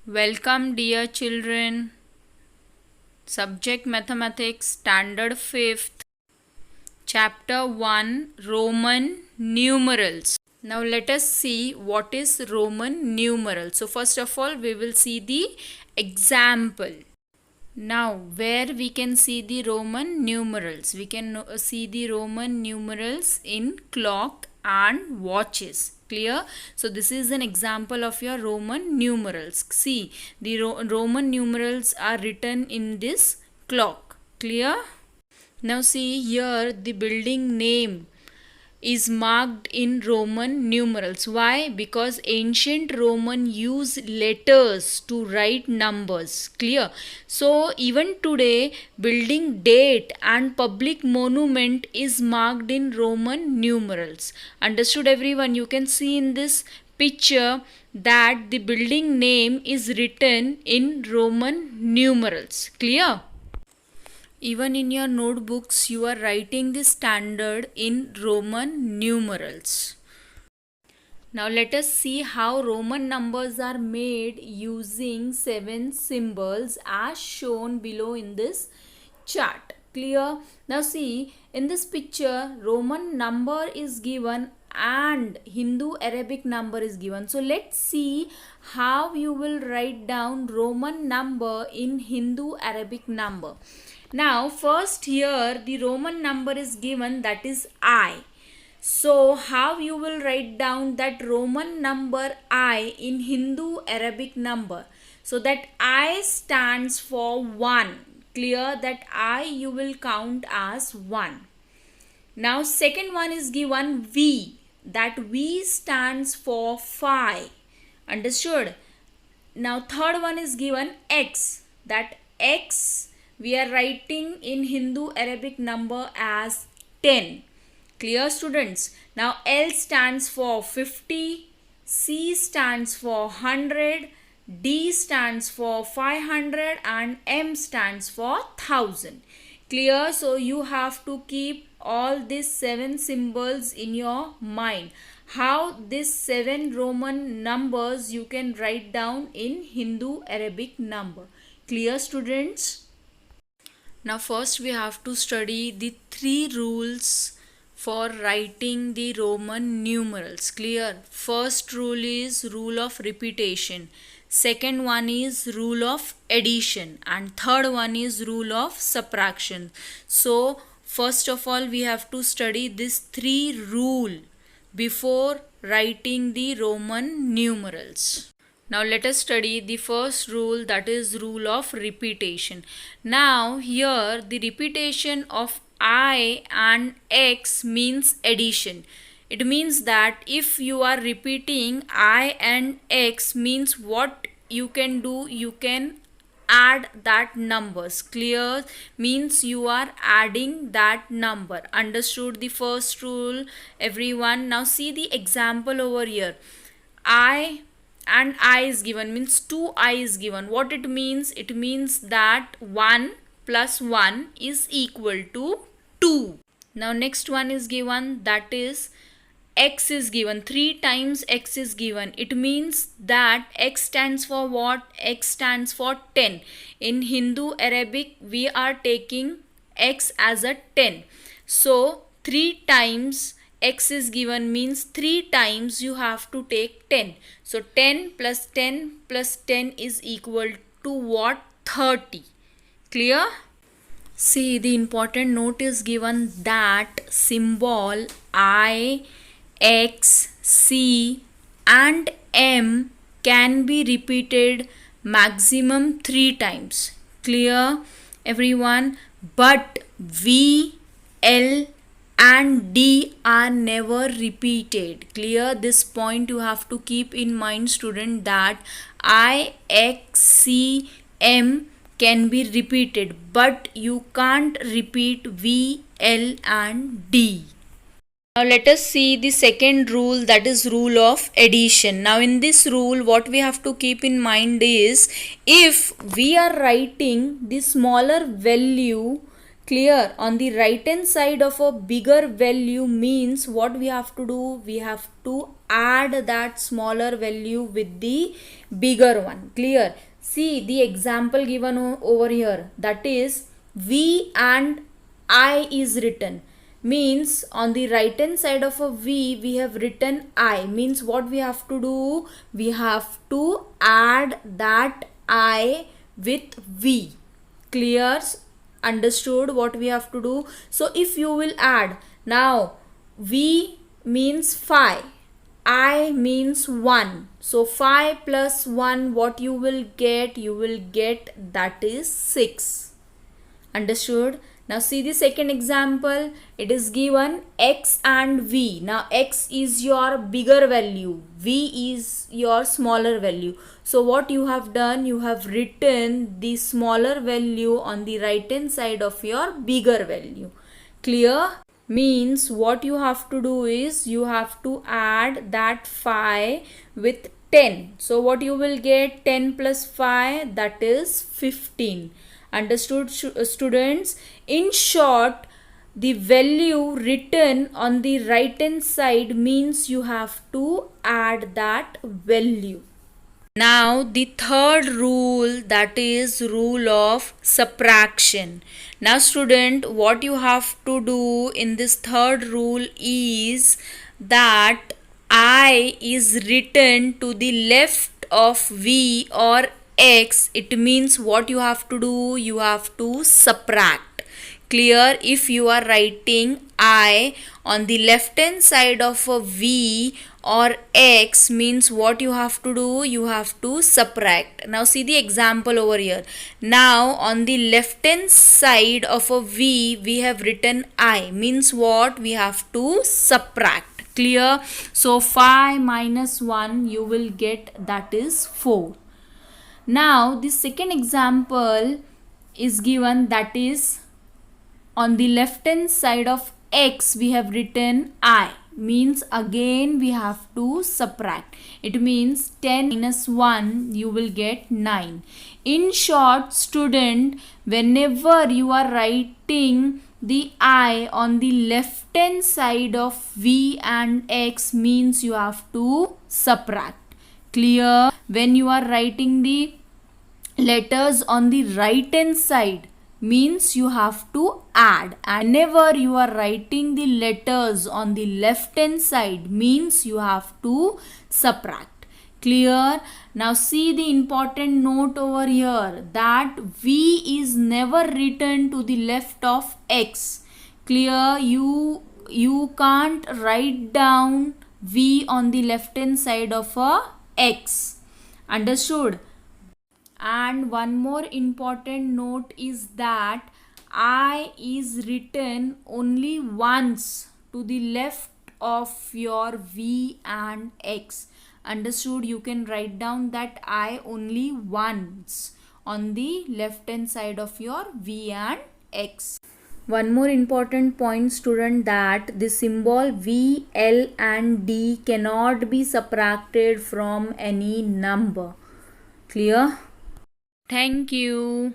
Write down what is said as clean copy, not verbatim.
Welcome, dear children. Subject Mathematics, Standard 5th, Chapter 1, Roman numerals. Now let us see what is Roman numerals. So first of all, we will see the example. Now, where we can see the Roman numerals? We can see the Roman numerals in clock and watches. Clear? So, this is an example of your Roman numerals. See, the Roman numerals are written in this clock. Clear? Now, see here the building name is marked in Roman numerals. Why? Because ancient Roman used letters to write numbers. Clear? So even today, building date and public monument is marked in Roman numerals. Understood, everyone? You can see in this picture that the building name is written in Roman numerals. Clear? Even in your notebooks, you are writing the standard in Roman numerals. Now let us see how Roman numbers are made using 7 symbols as shown below in this chart. Clear? Now see, in this picture, Roman number is given and Hindu Arabic number is given. So let's see how you will write down Roman number in Hindu Arabic number. Now first here the Roman number is given, that is I. So how you will write down that Roman number I in Hindu Arabic number? So that I stands for 1. Clear? That I you will count as 1. Now second one is given V. That V stands for 5. Understood? Now third one is given X. That X we are writing in Hindu Arabic number as 10. Clear, students? Now L stands for 50, C stands for 100, D stands for 500 and M stands for 1000. Clear? So you have to keep all these 7 symbols in your mind. How these 7 Roman numbers you can write down in Hindu Arabic number. Clear, students? Now first we have to study the 3 rules for writing the Roman numerals. Clear? First rule is rule of repetition. Second one is rule of addition. And third one is rule of subtraction. So first of all we have to study this 3 rule before writing the Roman numerals. Now let us study the first rule, that is rule of repetition. Now here the repetition of I and X means addition. It means that if you are repeating I and X means what you can do, you can add that numbers. Clear? Means you are adding that number. Understood the first rule, everyone? Now see the example over here. I and I is given, means 2I is given. What it means? It means that 1 plus 1 is equal to 2. Now next one is given, that is X is given. 3 times X is given. It means that X stands for what? X stands for 10. In Hindu Arabic we are taking X as a 10. So 3 times X is given means 3 times you have to take 10. So 10 plus 10 plus 10 is equal to what? 30. Clear? See, the important note is given that symbol I, X, C and M can be repeated maximum 3 times. Clear, everyone? But V, L and D are never repeated. Clear? This point you have to keep in mind, student, that I, X, C, M can be repeated, but you can't repeat V, L and D. Now let us see the second rule, that is rule of addition. Now in this rule what we have to keep in mind is, if we are writing the smaller value, clear, on the right hand side of a bigger value, means what we have to do? We have to add that smaller value with the bigger one. Clear? See the example given over here, that is V and I is written. Means on the right hand side of a V we have written I. Means what we have to do? We have to add that I with V. Clear? Understood what we have to do? So if you will add, now V means 5, I means 1. So 5 plus 1, what you will get? You will get that is 6. Understood? Now see the second example. It is given X and V. Now X is your bigger value, V is your smaller value. So what you have done? You have written the smaller value on the right hand side of your bigger value. Clear? Means what you have to do is you have to add that 5 with 10. So what you will get? 10 plus 5, that is 15. Understood, students? In short, the value written on the right hand side means you have to add that value. Now the third rule, that is rule of subtraction. Now student, what you have to do in this third rule is that I is written to the left of V or X. It means what you have to do? You have to subtract. Clear? If you are writing I on the left hand side of a V or X, means what you have to do? You have to subtract. Now see the example over here. Now on the left hand side of a V we have written I, means what? We have to subtract. Clear? So 5 minus 1 you will get, that is 4. Now the second example is given, that is on the left hand side of X we have written I, means again we have to subtract. It means 10 minus 1 you will get 9. In short, student, whenever you are writing the I on the left hand side of V and X, means you have to subtract. Clear? When you are writing the letters on the right hand side, means you have to add, and whenever you are writing the letters on the left hand side, means you have to subtract. Clear? Now see the important note over here, that V is never written to the left of X. Clear? You can't write down V on the left hand side of a X. Understood? And one more important note is that I is written only once to the left of your V and X. Understood? You can write down that I only once on the left hand side of your V and X. One more important point, student, that the symbol V, L and D cannot be subtracted from any number. Clear? Thank you.